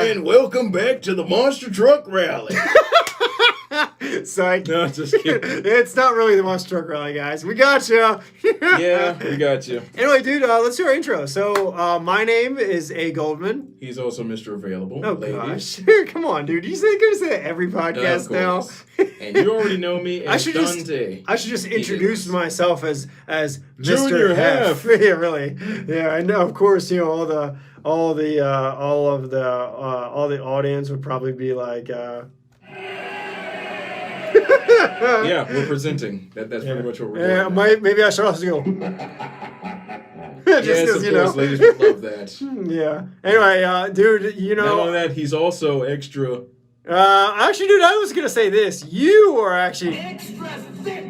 And welcome back to the Monster Truck Rally. Psych. No, just kidding. It's not really the Monster Truck Rally, guys. We got you. Yeah, we got you. Anyway, dude, let's do our intro. So, my name is A. Goldman. He's also Mr. Available. Oh, ladies. gosh. Come on, dude. You're going to say that every podcast now. And you already know me as Dante. I should just introduce myself as Junior Mr. Hef. Yeah, really. Yeah, and of course, you know, all the audience would probably be like, Yeah, we're presenting. That's pretty much what we're doing. Yeah, maybe I should also go. Just yes, of course, ladies would love that. Yeah. Anyway, dude, you know. Not only that, he's also extra. Actually, dude, I was gonna say this. You are actually Extra thick.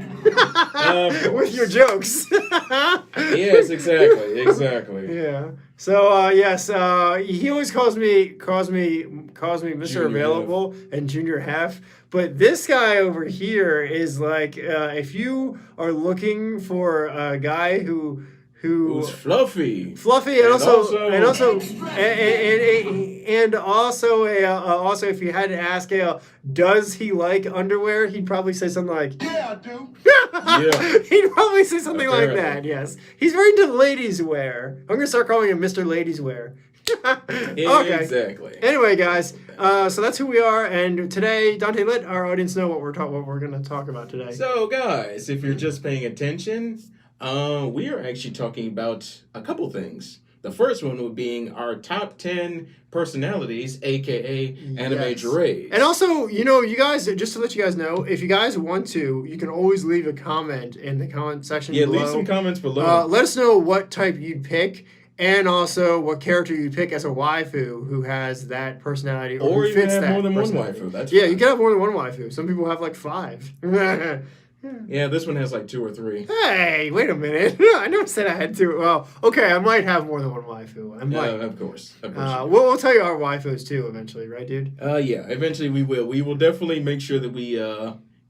with your jokes. Yes, exactly. Yeah. So yes, he always calls me Mr. Junior Available and Junior Half. But this guy over here is like, if you are looking for a guy who's fluffy, and also if you had to ask, does he like underwear? He'd probably say something like, Yeah, I do. Yeah. He'd probably say something like Apparently. that. Yes, he's very into ladies wear. I'm gonna start calling him Mr. Ladies Wear. Okay. Exactly. Anyway, guys, so that's who we are, and today, Dante, let our audience know what we're going to talk about today. So, guys, if you're just paying attention, we are actually talking about a couple things. The first one would being our top 10 personalities, aka anime Dere. And also, you know, you guys, just to let you guys know, if you guys want to, you can always leave a comment in the comment section below. Yeah, leave some comments below. Let us know what type you'd pick. And also, what character you pick as a waifu who has that personality, or who you can fits have that more than one personality. waifu. That's Yeah, fine. you can have more than one waifu. Some people have like 5. Yeah, this one has like 2 or 3. Hey, wait a minute! I never said I had 2. Well, okay, I might have more than one waifu. I might. Of course. We'll tell you our waifus too eventually, right, dude? Yeah, eventually we will. We will definitely make sure that we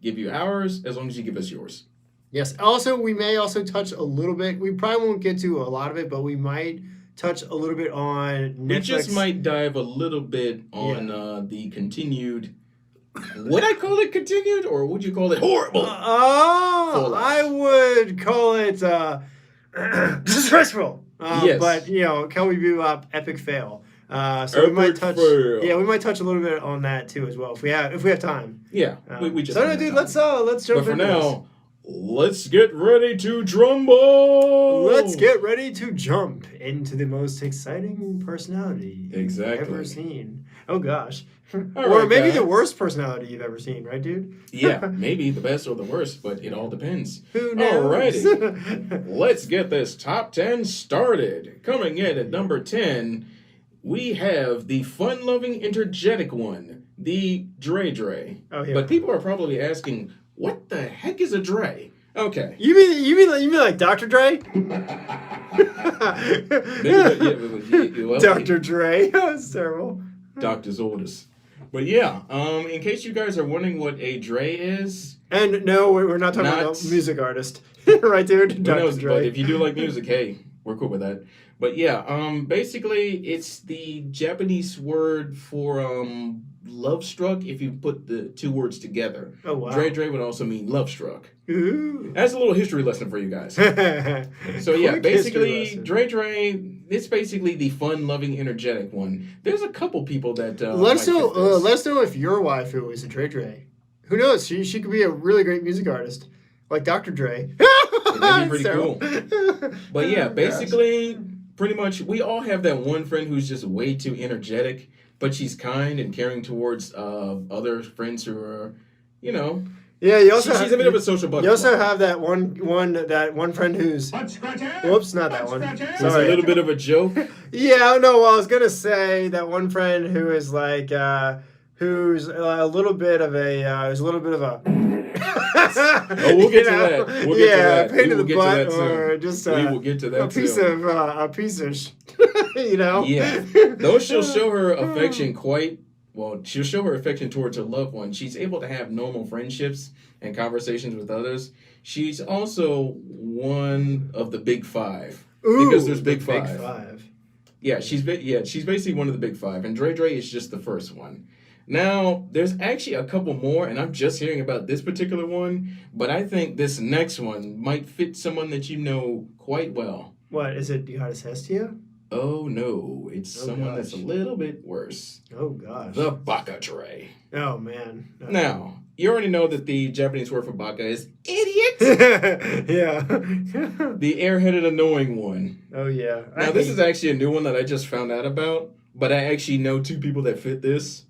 give you ours as long as you give us yours. Yes. Also, we may also touch a little bit. We probably won't get to a lot of it, but we might touch a little bit on Netflix. We just might dive a little bit on the continued. Would I call it continued, or would you call it horrible? I would call it disgraceful. Yes. But you know, Cowboy Bebop epic fail. So we might touch. Fail. Yeah, we might touch a little bit on that too as well if we have time. Yeah, we just. So no, dude, let's jump But for into now, let's get ready to drumble. Let's get ready to jump into the most exciting personality you've ever seen. Oh gosh. Or right, maybe guys. the worst personality you've ever seen, right, dude? Yeah, maybe the best or the worst, but it all depends. Who knows? Alrighty, let's get this top 10 started. Coming in at number 10, we have the fun-loving, energetic one, the Dere. Oh, yeah. But people are probably asking, what the heck is a Dre? Okay. You mean like Dr. Dre? Dr. Dre. That's terrible. Doctor's orders. But yeah, in case you guys are wondering what a Dre is. And no, we're not talking about a music artist. Right, dude? Dr. Dre. But if you do like music, hey, we're cool with that. But yeah, basically it's the Japanese word for love struck if you put the 2 words together. Oh, wow. Dre would also mean love struck. Ooh. That's a little history lesson for you guys. So yeah, Quick basically Dre, it's basically the fun-loving, energetic one. There's a couple people that let us know. might fit this. Let us know if your waifu is a Dre. Who knows? She could be a really great music artist, like Dr. Dre. That'd be pretty cool. But yeah, basically, pretty much, we all have that one friend who's just way too energetic, but she's kind and caring towards other friends who are, you know. Yeah, you also she's a bit of a social butterfly. You also have that one friend who's. Whoops, not that one. It's Sorry. a little bit of a joke. Yeah, no. Well, I was gonna say that one friend who is like, who's a little bit of a, Oh, we'll get to that. We'll get to that. Pain in We will the get to butt, that soon. or just We will get to that a piece soon. of you know. Yeah, though she'll show her affection she'll show her affection towards her loved one. She's able to have normal friendships and conversations with others. She's also one of the big 5. Ooh, because there's big the five. Big 5. Yeah, she's basically one of the big five, and Dre is just the first one. Now, there's actually a couple more, and I'm just hearing about this particular one, but I think this next one might fit someone that you know quite well. What, is it Goddess Hestia? Oh, no. It's someone that's a little bit worse. Oh, gosh. The Baka Dre. Oh, man. Oh. Now, you already know that the Japanese word for baka is idiot. Yeah. The airheaded annoying one. Oh, yeah. Now, this is actually a new one that I just found out about, but I actually know two people that fit this.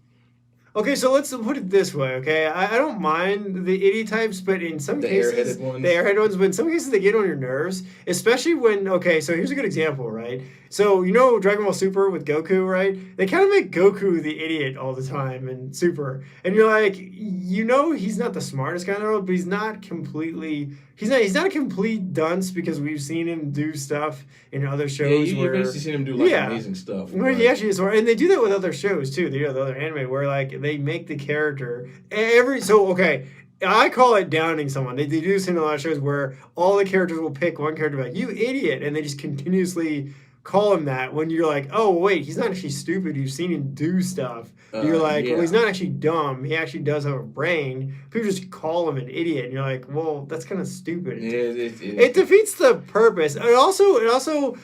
Okay, so let's put it this way, okay? I don't mind the idiot types, but in some cases... The airheaded ones, but in some cases they get on your nerves, especially when... Okay, so here's a good example, right? So, you know Dragon Ball Super with Goku, right? They kind of make Goku the idiot all the time in Super. And you're like, you know he's not the smartest guy in the world, but he's not completely... He's not a complete dunce because we've seen him do stuff in other shows. Yeah, you've basically seen him do amazing stuff. Where he actually is smart. And they do that with other shows too. They do the other anime where like they make the character I call it downing someone. They do this in a lot of shows where all the characters will pick one character like, you idiot, and they just continuously call him that when you're like, oh wait, he's not actually stupid. You've seen him do stuff. You're like, well, he's not actually dumb. He actually does have a brain. People just call him an idiot, and you're like, well, that's kind of stupid. It defeats the purpose. It also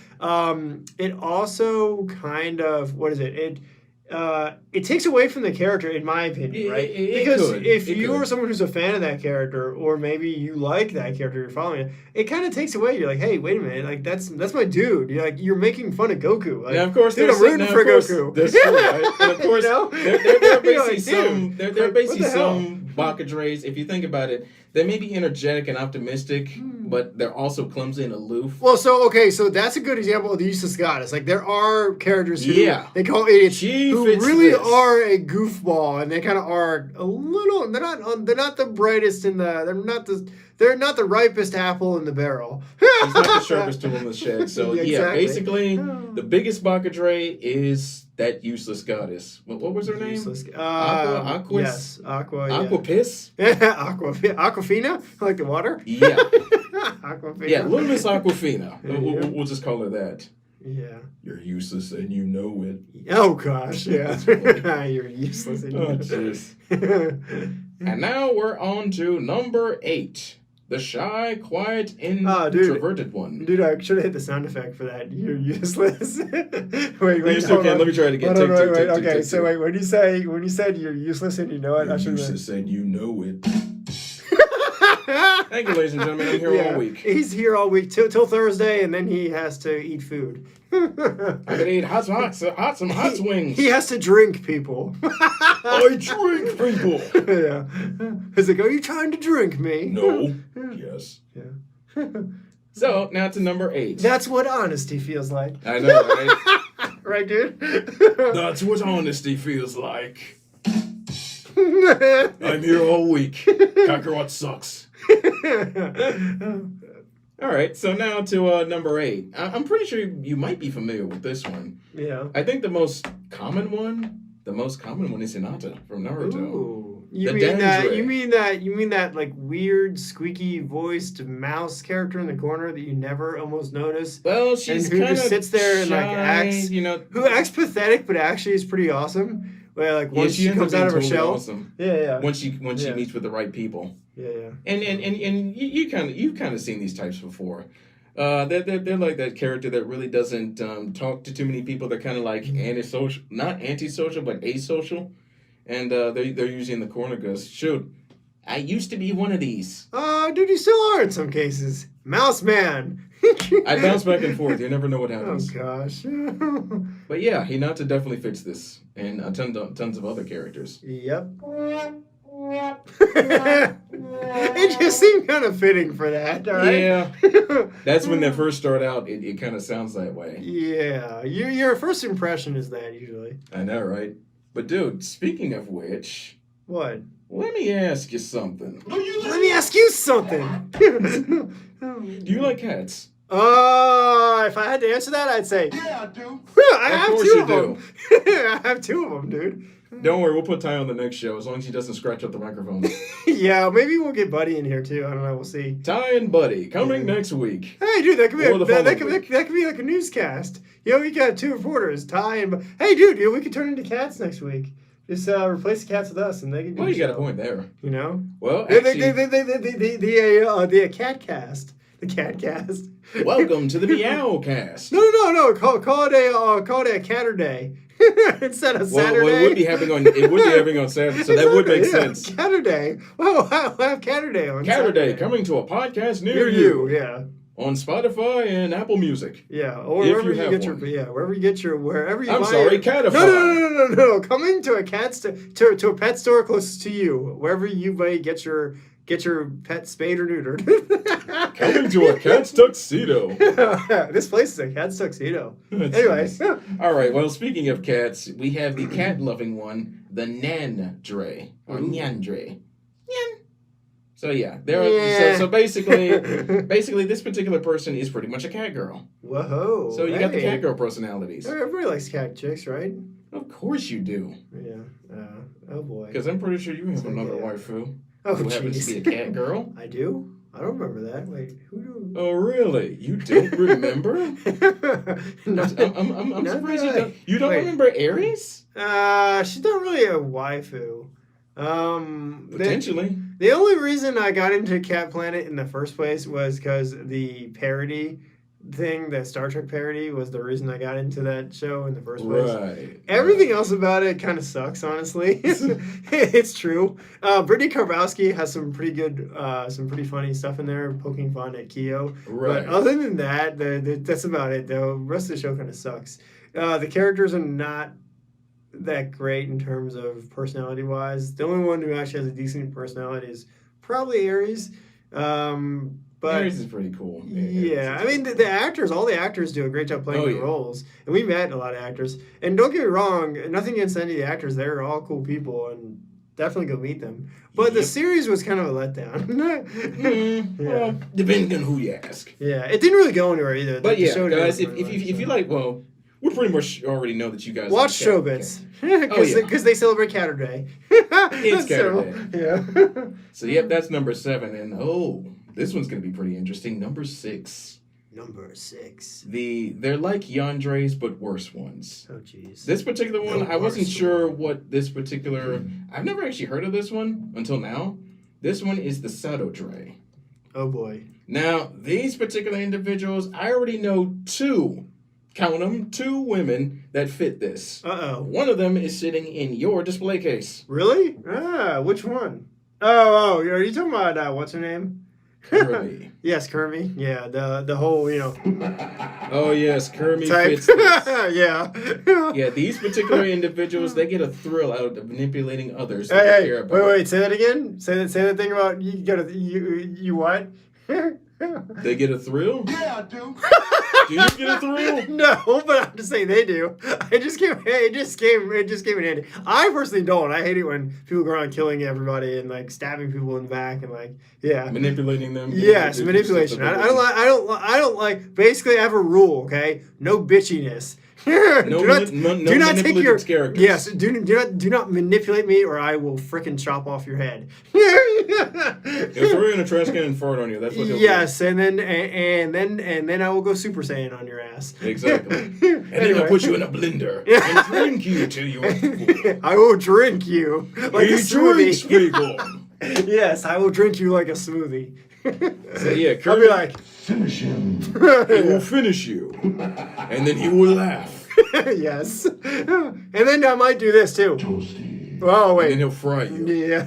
kind of, what is it? It takes away from the character, in my opinion, right? Because if you are someone who's a fan of that character, or maybe you like that character, you're following it kind of takes away. You're like, hey, wait a minute, like that's my dude. You're like, you're making fun of Goku. Like, yeah, of course, dude, I'm rooting for Goku. That's true, right? And of course, there are basically there are basically some Baka Dre's. If you think about it, they may be energetic and optimistic, but they're also clumsy and aloof. Well, so that's a good example of the useless goddess. Like there are characters who they call idiots who really are a goofball, and they kind of are a little. They're not the brightest in the. They're not the ripest apple in the barrel. He's not the sharpest tool in the shed. So exactly. Basically, the biggest Baka Dre is that useless goddess. What was her name? Aqua. Yes, Aqua. Aqua Piss. Aquafina, like the water. Yeah. Aquafina. Yeah, Little Miss Aquafina. We'll just call her that. Yeah. You're useless and you know it. Oh gosh, yeah. You're useless and you know it. And now we're on to number 8. The shy, quiet, introverted one. Dude, I should have hit the sound effect for that. You're useless. wait. You still can. Let me try it again. Okay, so wait. When you said you're useless and you know it, you're useless and you know it. Thank you, ladies and gentlemen. I'm here all week. He's here all week till Thursday, and then he has to eat food. I can eat some hot wings. He has to drink people. I drink people. Yeah. He's like, are you trying to drink me? No. Yes. Yeah. So, now to number 8. That's what honesty feels like. I know, right? Right, dude? That's what honesty feels like. I'm here all week. Kakarot sucks. All right, so now to number 8. I'm pretty sure you might be familiar with this one. Yeah. I think the most common one is Hinata from Naruto. Ooh. You mean that like weird squeaky voiced mouse character in the corner that you never almost notice? Well, she's who just sits there shy, and like acts, who acts pathetic but actually is pretty awesome. Where like once she comes out of her shell, awesome. Yeah. Once she meets with the right people. Yeah. And you've kind of seen these types before. They're like that character that really doesn't talk to too many people. They're kind of like antisocial, not antisocial, but asocial. And they're usually in the corner. Goes, shoot, I used to be one of these. Dude, you still are in some cases. Mouse man. I bounce back and forth. You never know what happens. Oh gosh. But yeah, Hinata definitely fits this, and tons of other characters. Yep. It just seemed kind of fitting for that, all right? Yeah. That's when they first start out, it kind of sounds that way. Yeah. Your first impression is that, usually. I know, right? But dude, speaking of which... What? Let me ask you something. Let me ask you something. Do you like cats? If I had to answer that, I'd say... Yeah, I do. I have two of them. I have 2 of them, dude. Don't worry, we'll put Ty on the next show as long as he doesn't scratch up the microphone. Yeah, maybe we'll get Buddy in here too. I don't know. We'll see. Ty and Buddy coming next week. Hey, dude, that could be Or the that following could be like a newscast. You know, we got 2 reporters, Ty and. Hey, dude, we could turn into cats next week. Just replace the cats with us, and they can do. Well, you got a point there. You know. Well, actually, the cat cast. The cat cast. welcome to the Meow Cast. No. Call it a catter day instead of Saturday. Well, it would be happening on Saturday, so that would make sense. Catter day. Well, I'll have catter day on Catter Saturday. Day coming to a podcast near you. Yeah. On Spotify and Apple Music. Yeah, or If wherever you you have get one. wherever you get your wherever you. I'm buy sorry, your, Catify. No. Coming to a to a pet store closest to you, wherever you might get your pet spayed or neutered. Coming to a cat's tuxedo. This place is a cat's tuxedo. That's Anyways, nice. All right. Well, speaking of cats, we have the cat-loving one, the Nandre or Nyandre. Nyan. So yeah, so basically, this particular person is pretty much a cat girl. Whoa. So you got the cat girl personalities. Everybody likes cat chicks, right? Of course you do. Yeah. Oh boy. Because I'm pretty sure you have another waifu Oh, who happens to be a cat girl. I do. I don't remember that. Wait, who do? Oh really? You don't remember? I'm surprised you don't. You don't remember Aries? She's not really a waifu. Potentially. The only reason I got into Cat Planet in the first place was because the parody thing, the Star Trek parody, was the reason I got into that show in the first place. Right. Everything else about it kind of sucks, honestly. It's true. Brittany Karbowski has some pretty good, some pretty funny stuff in there, poking fun at Keo. Right. But other than that, that's about it, though. The rest of the show kind of sucks. The characters are not that great in terms of personality wise. The only one who actually has a decent personality is probably Aries. But Aries is pretty cool. Yeah, I mean the actors, all the actors do a great job playing the roles, and we met a lot of actors. And don't get me wrong, nothing against any of the actors; they're all cool people, and definitely go meet them. But the series was kind of a letdown. Well, depending on who you ask. Yeah, it didn't really go anywhere either. But yeah, guys, if you like, well, we pretty much already know that you guys watch Showbiz because they celebrate Catter Day. It's Catter Day. Yeah. So yep, that's number 7, and this one's gonna be pretty interesting. Number 6. Number 6. They're like Yandres, but worse ones. Oh jeez. This particular one, I wasn't sure what this particular. I've never actually heard of this one until now. This one is the Sadodre. Oh boy. Now these particular individuals, I already know 2. Count them, 2 women that fit this. Uh-oh. One of them is sitting in your display case. Really? Which one? Oh, are you talking about, what's her name? Kirby. Yes, Kirby. Yeah, the whole, Oh, yes, Kirby type. fits this. Yeah. Yeah, these particular individuals, they get a thrill out of manipulating others that Hey, they care about. wait, say that again? Say that thing about you what? They get a thrill? Yeah, I do. Do you get a thrill? No, but I'm just saying they do. It just came in handy. I personally don't. I hate it when people go around killing everybody and like stabbing people in the back and like Manipulating them. Yes, manipulation. I don't like. Basically, I have a rule. Okay, no bitchiness. do not take your characters. Yes. Do not manipulate me, or I will frickin' chop off your head. He'll throw you in a trash can and fart on you. That's what he'll do. Yes, and then I will go Super Saiyan on your ass. Exactly. And then he'll put you in a blender and drink you till you are full. I will drink you like He a smoothie. drinks people. Yes, I will drink you like a smoothie. So yeah, I'll be like, Finish him. he will finish you, and then he will laugh. yes, and then I might do this too. Toasty. Oh wait, And then he'll fry you. yeah.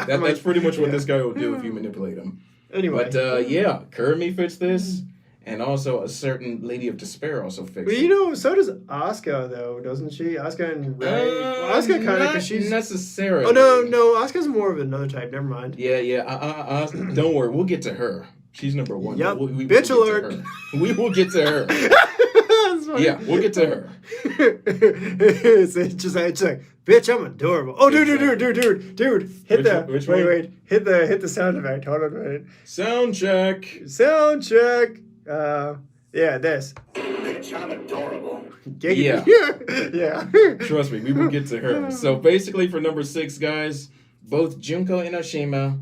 That's pretty much what this guy will do if you manipulate him. Anyway, But yeah, Kermit fits this, and also a certain Lady of Despair also fits but it. so does Asuka though, doesn't she? Asuka and Ray. Asuka kind of because she's necessarily. Oh no, Asuka's more of another type. Never mind. Yeah. Don't worry, we'll get to her. She's number 1. Yep. We Bitch will alert. get to her. We will get to her. Yeah, we'll get to her. it's like, bitch, I'm adorable. Oh, dude, hit hit the sound effect. Hold on a minute. Sound check. Sound check. Yeah, this. Bitch, I'm adorable. Yeah. Yeah. Trust me, we will get to her. So basically, for number 6, guys, both Junko Inoshima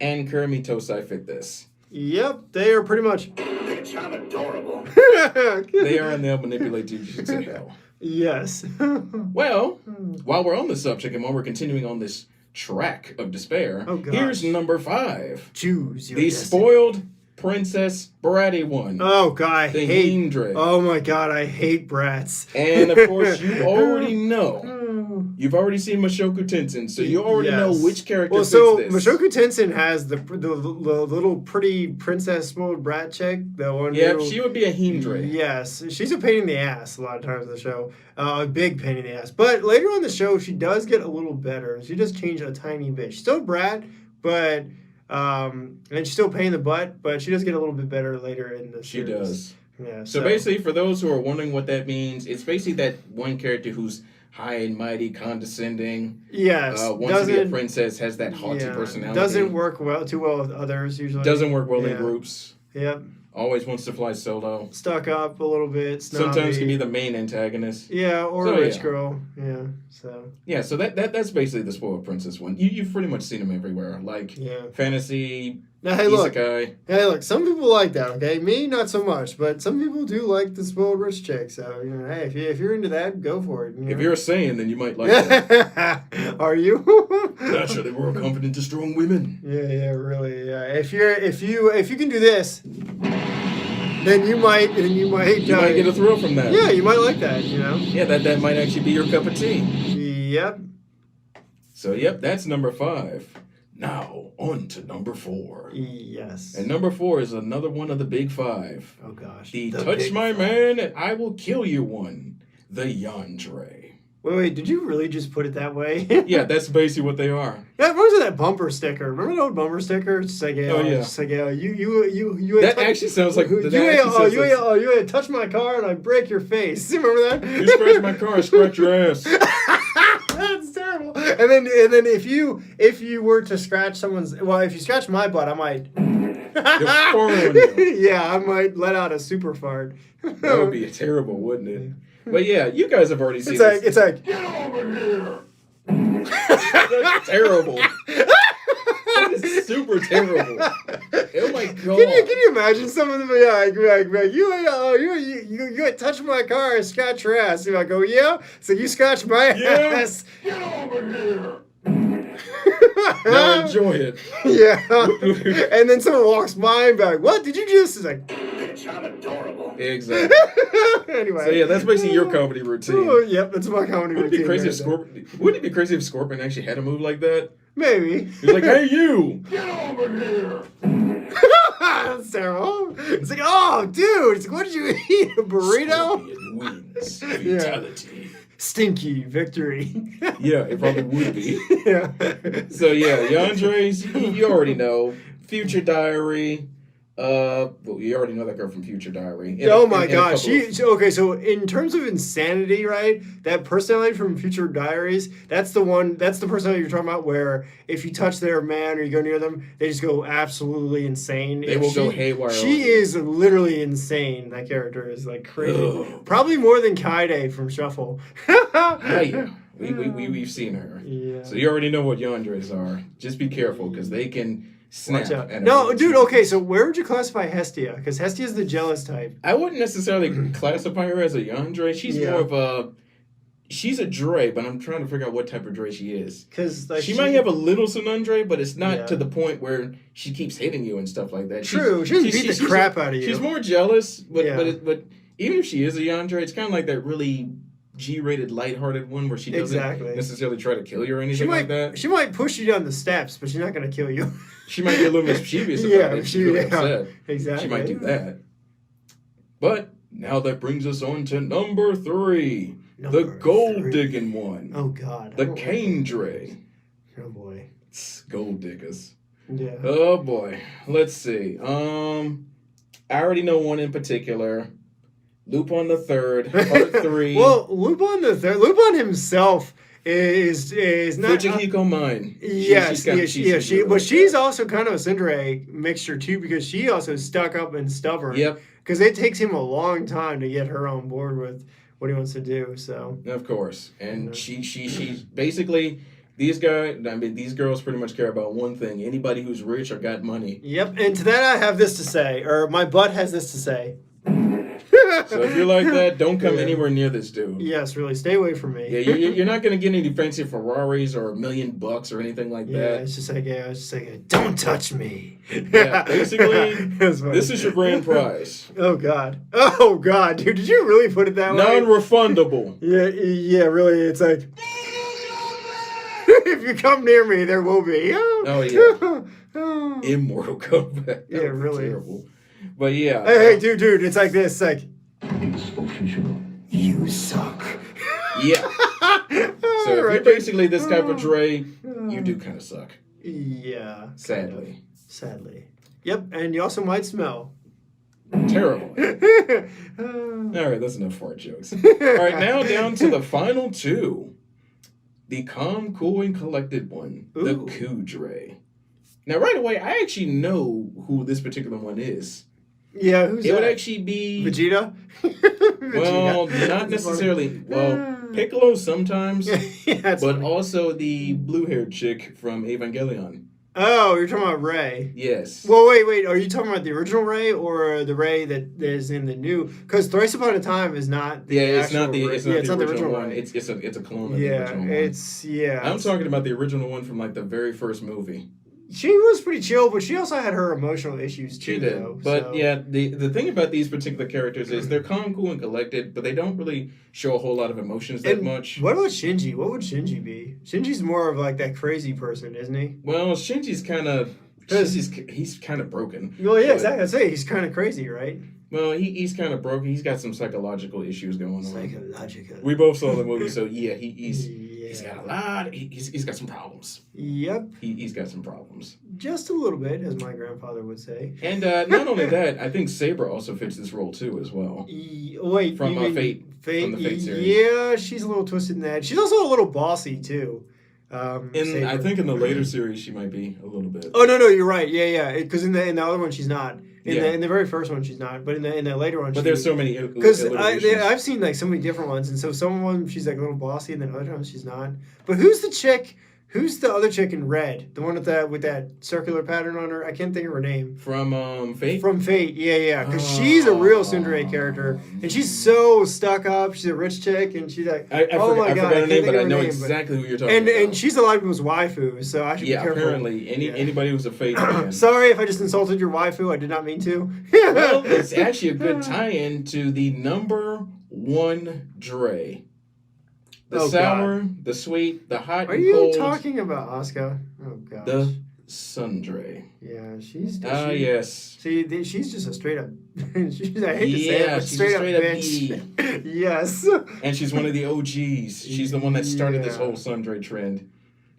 and Kurumi Tosai fit this. Yep, they are pretty much. Bitch, I'm adorable. They are, and they'll manipulate you to hell. Yes. Well, while we're on the subject and while we're continuing on this track of despair, here's number 5. Choose your the destiny. spoiled princess bratty one. Oh God, I the hate. Hindre. Oh my God, I hate brats. And of course, you already know. You've already seen Mushoku Tensei, so you already know which character fits this. Mushoku Tensei has the little pretty princess spoiled brat chick. The one. Yeah, she would be a Hindre. Yes, she's a pain in the ass a lot of times in the show. A big pain in the ass. But later on in the show, she does get a little better. She does change a tiny bit. She's still a brat, but and she's still a pain in the butt. But she does get a little bit better later in the series. She does. Yeah. So basically, for those who are wondering what that means, it's basically that one character who's high and mighty, condescending. Yes. Wants to be a princess, has that haughty personality. Doesn't work too well with others usually. Doesn't work well in groups. Yep. Always wants to fly solo. Stuck up a little bit. Snobby. Sometimes can be the main antagonist. Yeah, or a rich girl. Yeah. So. Yeah, so that's basically the spoiled princess one. You've pretty much seen them everywhere, like fantasy. Now, hey, look. Some people like that. Okay, me not so much, but some people do like the spoiled rich chick. So hey, if you're into that, go for it. If you're a Saiyan, then you might like that. Are you? Naturally, we're confident to strong women. Yeah, really. Yeah. If you can do this, then you might get a thrill from that. Yeah, you might like that. Yeah, that might actually be your cup of tea. Yep. So that's number 5. Now, on to number 4. Yes. And number 4 is another one of the big 5. Oh, gosh. The touch my man and I will kill you one. The Yandere. Wait, did you really just put it that way? Yeah, that's basically what they are. That reminds me of that bumper sticker. Remember the old bumper sticker? It's just like, Just like, you. That actually sounds like. You touch my car and I break your face. Remember that? You scratch my car, I scratch your ass. That's terrible. And then if you were to scratch if you scratch my butt, I might. Yeah, I might let out a super fart. That would be terrible, wouldn't it? But yeah, you guys have already seen this. It's like, Get over here. That's terrible. That is super terrible. Oh my god. Can you imagine some of them like you touch my car and scratch your ass? You're like, oh yeah? So you scratch my ass. Get over here. Now enjoy it. Yeah. And then someone walks by and be like, what did you just? It's like, Bitch, I'm adorable. Exactly. Anyway. So yeah, that's basically your comedy routine. Oh, yep, that's my comedy routine. Wouldn't it be crazy if Scorpion actually had a move like that? Maybe. He's like, hey you! Get over here. That's terrible. It's like, oh dude, it's like, what did you eat? A burrito? Scorpion wins. Fatality. Stinky victory. Yeah, it probably would be. Yeah. So yeah, Yandere's, you already know. Future Diary. Well, you already know that girl from Future Diary. Oh my gosh. Okay, so in terms of insanity, right? That personality from Future Diaries, that's the personality you're talking about where if you touch their man or you go near them, they just go absolutely insane. They will go haywire. She is literally insane. That character is like crazy. Ugh. Probably more than Kaide from Shuffle. Yeah. We've seen her. Yeah. So you already know what Yandere's are. Just be careful because they can snap. Watch out. At No, dude, okay, so where would you classify Hestia? Because Hestia's the jealous type. I wouldn't necessarily classify her as a Yandere. She's more of a... She's a Dre, but I'm trying to figure out what type of Dre she is. Because like, she might have a little Sinundre, but it's not to the point where she keeps hitting you and stuff like that. True, she doesn't beat the crap out of you. She's more jealous, but even if she is a Yandere, it's kind of like that really G-rated, lighthearted one where she doesn't necessarily try to kill you or anything like that. She might push you down the steps, but she's not going to kill you. She might be a little mischievous about it. She's really upset. Exactly. She might do that. But now that brings us on to number 3. The gold-digging one. Oh, God. The Cane Dre. Oh, boy. Gold diggers. Yeah. Oh, boy. Let's see. I already know one in particular. Lupin the Third, Part 3. Well, Lupin the Third, Lupin himself is not... Fujihiko Mine. She's also kind of a Tsundere mixture, too, because she also stuck up and stubborn. Yep. Because it takes him a long time to get her on board what he wants to do. So Of course, and she basically these girls pretty much care about one thing: anybody who's rich or got money. yep. And to that, I have this to say, or my butt has this to say. So if you're like that, don't come anywhere near this dude. Yes, really, stay away from me. Yeah, you're not gonna get any fancy Ferraris or $1 million or anything like Yeah, that. it's just like, don't touch me. Yeah, basically, this is your grand prize. Oh God, dude, did you really put it that way? Non-refundable. Yeah, really, it's like, if you come near me, there will be. Oh yeah. Immortal Kombat. Yeah, really. Terrible. But yeah. Hey, dude, it's like this, like, It's official. you suck. Yeah. So if you're basically this type of Dre, you do kind of suck. Yeah. Sadly. Sadly. Yep, and you also might smell. Terrible. All right, that's enough fart jokes. All right, now down to the final two. The calm, cool, and collected one. Ooh. The Cool Dre. Now, right away, I actually know who this particular one is. Yeah, who's It that? would actually be... Vegeta? Well, Vegeta. not necessarily. Well, Piccolo sometimes, Yeah, that's but funny. also the blue-haired chick from Evangelion. Oh, you're talking about Ray. Yes. Well, wait. Are you talking about the original Ray or the Ray that is in the new? Because Thrice Upon a Time is not the it's actual not the Ray. it's not the the original one. Ray. It's a clone of the Yeah, original one. I'm talking about the original one from like the very first movie. She was pretty chill, but she also had her emotional issues too. She did. Though, But so. yeah, the thing about these particular characters is they're calm, cool, and collected, but they don't really show a whole lot of emotions that And much. What about Shinji? What would Shinji be? Shinji's more of like that crazy person, isn't he? Well, Shinji's kind of he's kind of broken. Well, yeah, But- exactly. I'd say he's kind of crazy, right? Well, he's kind of broken. He's got some psychological issues going on. Psychological. We both saw the movie, so yeah, he's got a lot. He's got some problems. Yep, He's got some problems. just a little bit, as my grandfather would say. And not only that, I think Saber also fits this role too, as well. Wait, From, you mean Fate, from the Fate series. Yeah, she's a little twisted in that. She's also a little bossy too. I Saber. think in the later series she might be a little bit. Oh no, you're right. Yeah. Because in the other one she's not. Yeah. In the very first one she's not. But in the later one, But there's so many because alliterations. I've seen like so many different ones, and so some of them she's like a little bossy, and then other times she's not. But who's the chick? Who's the other chick in red? The one with that circular pattern on her? I can't think of her name. From Fate? From Fate, yeah. Because she's a real tsundere character, and she's so stuck up. She's a rich chick, and she's like, I forgot her can't name, think but of I her know name, exactly who you're talking about. And she's a lot of people's waifu, so I should be yeah, careful. apparently anybody who's a Fate fan. Sorry if I just insulted your waifu. I did not mean to. Well, it's actually a good tie-in to the number one Dre. The Oh, sour, the sweet, the hot Are and you cold. talking about Asuka? Oh gosh. The Sundre. Yeah, she's. Yes. See, she's just a straight up. she's, I hate to say it, Yeah, but she's a straight up straight up bitch. Yes. And she's one of the OGs. She's the one that started this Yeah. whole Sundre trend.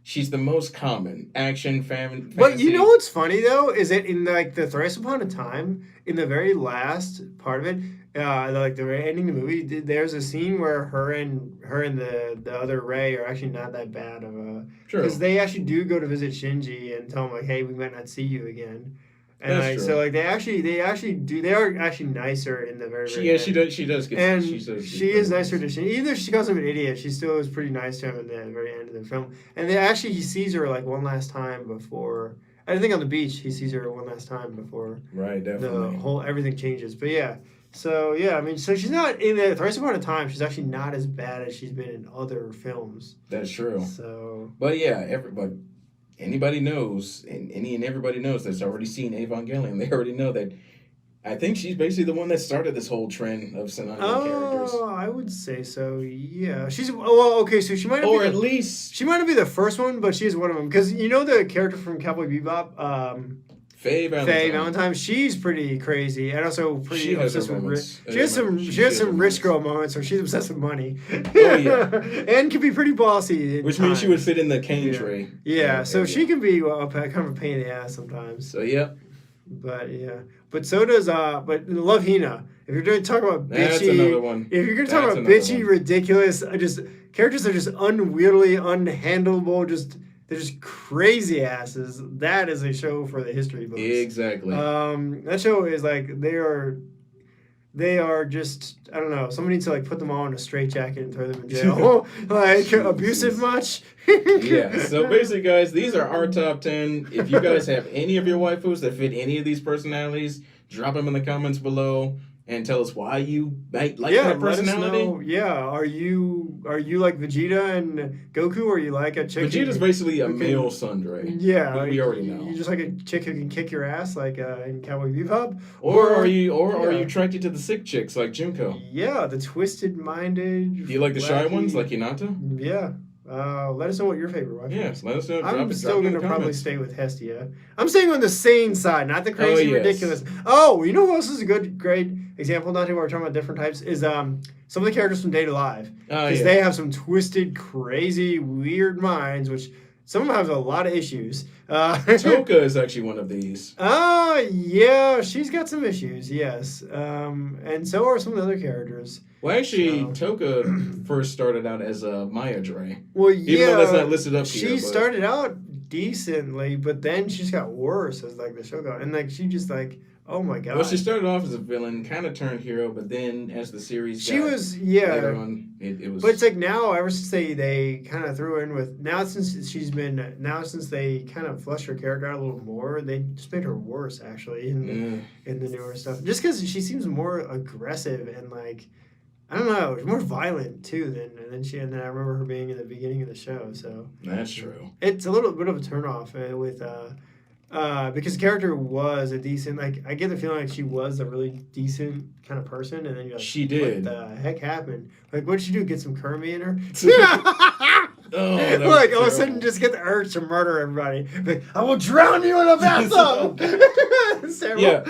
She's the most common action fantasy. But you know what's funny though is that in like the Thrice Upon a Time, in the very last part of it, like the very ending of the movie, there's a scene where her and the other Ray are actually not that bad of a True. because they actually do go to visit Shinji and tell him like, hey, we might not see you again. And That's like, true. so like they actually do they are actually nicer in the very She does get. and she is nicer to Shinji. Even though she calls him an idiot, she still is pretty nice to him in the very end of the film. And he sees her like one last time before. I think on the beach he sees her one last time before Right, definitely. the whole everything changes. But yeah, so yeah, I mean, so she's not in the Thrice Upon a Time. She's actually not as bad as she's been in other films. That's true. So But yeah, anybody knows, and everybody knows that's already seen Evangelion. They already know that. I think she's basically the one that started this whole trend of Senai characters. oh, I would say so. Yeah, she's well. Okay, so she might not Or be at the, least she might not be the first one, but she is one of them. Because you know the character from Cowboy Bebop, Faye Valentine. Faye Valentine. She's pretty crazy and also pretty She has obsessed her with moments. rich. She has some. She She has has her some moments. rich girl moments where she's obsessed with money. Oh, yeah. and can be pretty bossy. Which means she would fit in the cane tray. Yeah, so she can be kind of a pain in the ass sometimes. So yeah, But yeah, but so does but Love Hina. If you're going to talk about that's bitchy, another one. if you're going to talk That's about another bitchy, one. ridiculous, just characters that are just unwieldy, unhandleable, they're just crazy asses. That is a show for the history books. Exactly. That show is like they're they are just, I don't know, somebody needs to like put them all in a straitjacket and throw them in jail. Like, abusive much? Yeah, so basically, guys, these are our top 10. If you guys have any of your waifus that fit any of these personalities, drop them in the comments below and tell us why you like that personality. Let us know. Yeah, are you like Vegeta and Goku, or are you like a chick? Vegeta's basically a male Sundre. Yeah, we already know. You just like a chick who can kick your ass, like in Cowboy Bebop. Or are you attracted to the sick chicks like Junko? Yeah, the twisted-minded. Do you like the shy ones like Hinata? Yeah. Let us know what your favorite wife is. Let us know. I'm still going to probably stay with Hestia. I'm staying on the sane side, not the crazy, ridiculous. Oh, you know who else is a great example, not who we're talking about different types, is some of the characters from Date Alive. Because they have some twisted, crazy, weird minds, which some of them have a lot of issues. Toka is actually one of these. Yeah, she's got some issues, yes. And so are some of the other characters. Well, actually, Toka first started out as a Maya Dre. Well, yeah. Even though that's not listed up here. She started out decently, but then she just got worse as like the show goes. And like she just like, oh my god. Well, she started off as a villain, kind of turned hero, but then as the series later on, it was. But it's like now, ever since they kind of threw her in with since they kind of fleshed her character out a little more, they just made her worse actually in the newer stuff. Just because she seems more aggressive and like, I don't know, more violent too than and then I remember her being in the beginning of the show. So that's true. It's a little bit of a turnoff with because the character was a decent, like I get the feeling like she was a really decent kind of person, and then you're like, she did. What the heck happened? Like, what did she do? Get some Kermit in her? Like all of a sudden, just get the urge to murder everybody. Like, I will drown you in a bathtub. yeah,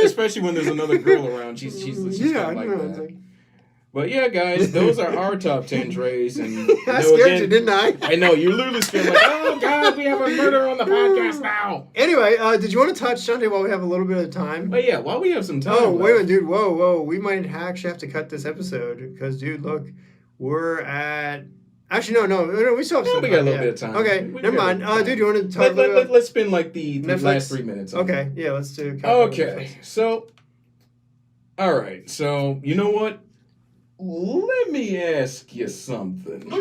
especially when there's another girl around. She's kind of like that. But yeah, guys, those are our top 10 Dre's. And I scared you, didn't I? I know, you're literally scared like, oh God, we have a murder on the podcast now. Anyway, did you want to touch Sunday while we have a little bit of time? But yeah, while we have some time. Oh, wait a minute, dude. Whoa. We might actually have to cut this episode because, dude, look, we're at... Actually, no, we still have some time. We got a little bit of time. Okay, never mind. Dude, you want to talk about... Let's spend like the last 3 minutes. Okay, yeah, let's do... Okay, so... All right, so you know what? Let me ask you something.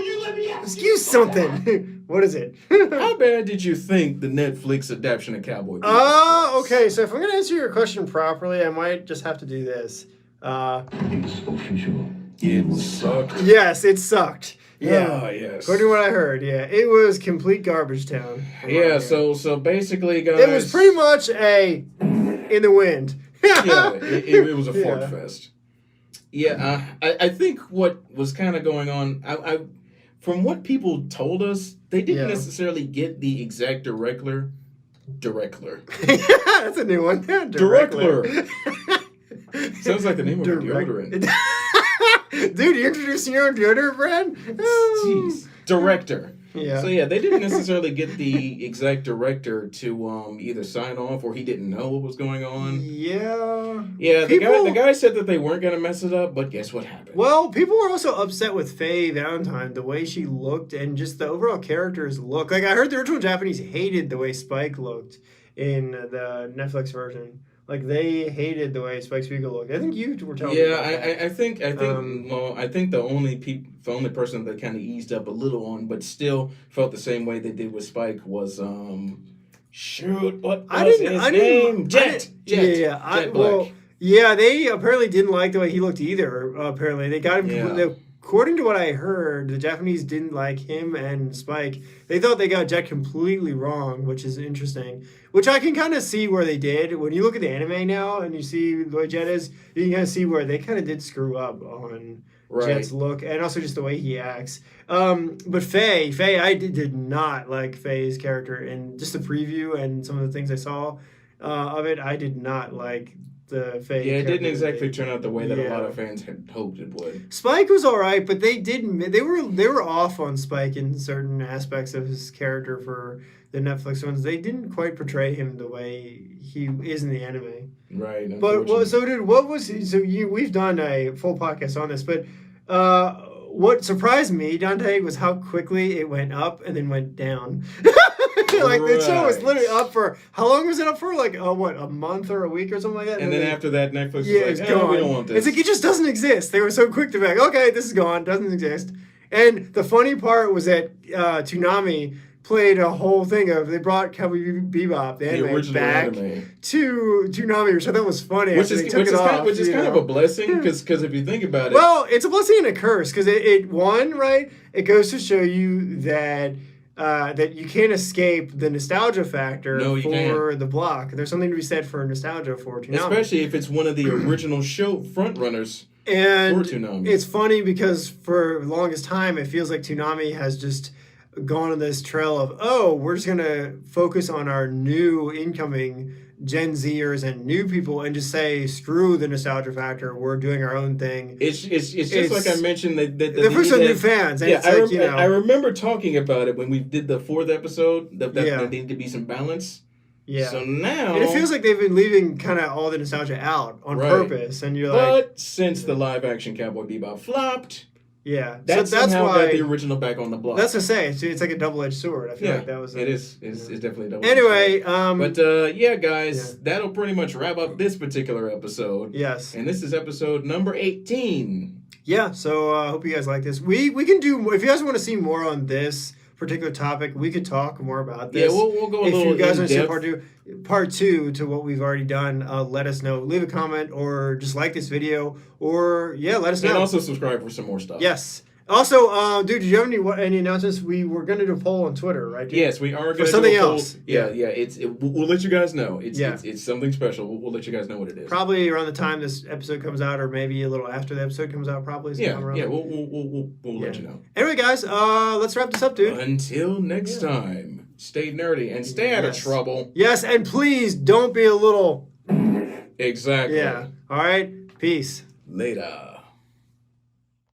Ask you something. What is it? How bad did you think the Netflix adaptation of Cowboy Bebop was? Okay. So if I'm going to answer your question properly, I might just have to do this. It's official. It sucked. Yes, it sucked. Yeah. Oh, yes. According to what I heard, yeah. It was complete garbage town. Yeah, so basically, guys... It was pretty much in the wind. Yeah, it was a fart fest. Yeah, I think what was kind of going on, I from what people told us, they didn't necessarily get the exact directler. That's a new one. Directler. Sounds like the name of a deodorant. Dude, you introducing your own deodorant brand? Jeez. Director. Yeah. So yeah, they didn't necessarily get the exact director to either sign off or he didn't know what was going on. Yeah. Yeah, the guy said that they weren't gonna mess it up, but guess what happened? Well, people were also upset with Faye Valentine, the way she looked and just the overall character's look. Like I heard the original Japanese hated the way Spike looked in the Netflix version. Like they hated the way Spike Spiegel looked. I think you were telling me. Yeah, I think the only person that kind of eased up a little on, but still felt the same way they did with Spike was what was his name? Jet. Jet Black. Yeah, they apparently didn't like the way he looked either. Apparently, they got him. Yeah. According to what I heard, the Japanese didn't like him and Spike. They thought they got Jet completely wrong, which is interesting. Which I can kind of see where they did. When you look at the anime now and you see the way Jet is, you can kind of see where they kind of did screw up on Jet's look and also just the way he acts. But Faye, I did not like Faye's character. And just the preview and some of the things I saw of it, I did not like the Faye. Yeah, it didn't exactly turn out the way that a lot of fans had hoped it would. Spike was all right, but they were off on Spike in certain aspects of his character for the Netflix ones. They didn't quite portray him the way he is in the anime. Right. But we've done a full podcast on this, but what surprised me, Dante, was how quickly it went up and then went down. saying. Like, the show was Right. literally up for, how long was it up for? Like, a month or a week or something like that? And then after that, Netflix yeah, was it's like, gone. we don't want this. It's like, it just doesn't exist. They were so quick to be like, okay, this is gone, doesn't exist. And the funny part was that Toonami played a whole thing of, they brought Cowboy Bebop, the anime, original back anime. to Toonami, which I thought was funny. Which after is, they took it off, which is you kind of know. a blessing, because if you think about it. Well, it's a blessing and a curse, because one, right, it goes to show you that that you can't escape the nostalgia factor No, you for can't. the block. There's something to be said for nostalgia for Toonami. Especially if it's one of the original show frontrunners. And for Toonami. it's funny because for the longest time, it feels like Toonami has just gone on this trail of, oh, we're just going to focus on our new incoming Gen Zers and new people and just say, screw the nostalgia factor. We're doing our own thing. It's just like I mentioned that They're for some new fans. And Yeah, it's like, you know, I remember talking about it when we did the 4th episode. That Yeah. there needed to be some balance. yeah. So now, And it feels like they've been leaving kind of all the nostalgia out on Right. purpose. And you're like, but since the live action Cowboy Bebop flopped, yeah. that So that's somehow why, got the original back on the block. that's to say, it's like a double-edged sword. I feel yeah, like that was it is. It's definitely a double. Anyway, But yeah, guys, that'll pretty much wrap up this particular episode. yes. And this is episode number 18. Yeah, so I hope you guys like this. We can do more. If you guys want to see more on this particular topic, we could talk more about this. Yeah, we'll go a if little you guys want to see in-depth. part two to what we've already done, let us know. Leave a comment or just like this video or let us know. And also subscribe for some more stuff. Yes. Also, dude, did you have any announcements? We were going to do a poll on Twitter, right? Dude? Yes, we are going to do something a poll. else. Yeah. We'll let you guys know. It's Yeah. it's something special. We'll let you guys know what it is. Probably around the time this episode comes out, or maybe a little after the episode comes out. Probably. Yeah, sometime around yeah. there. We'll let you know. Anyway, guys, let's wrap this up, dude. Until next time, stay nerdy and stay out of Yes. trouble. Yes, and please don't be a little. Exactly. Yeah. All right. Peace. Later.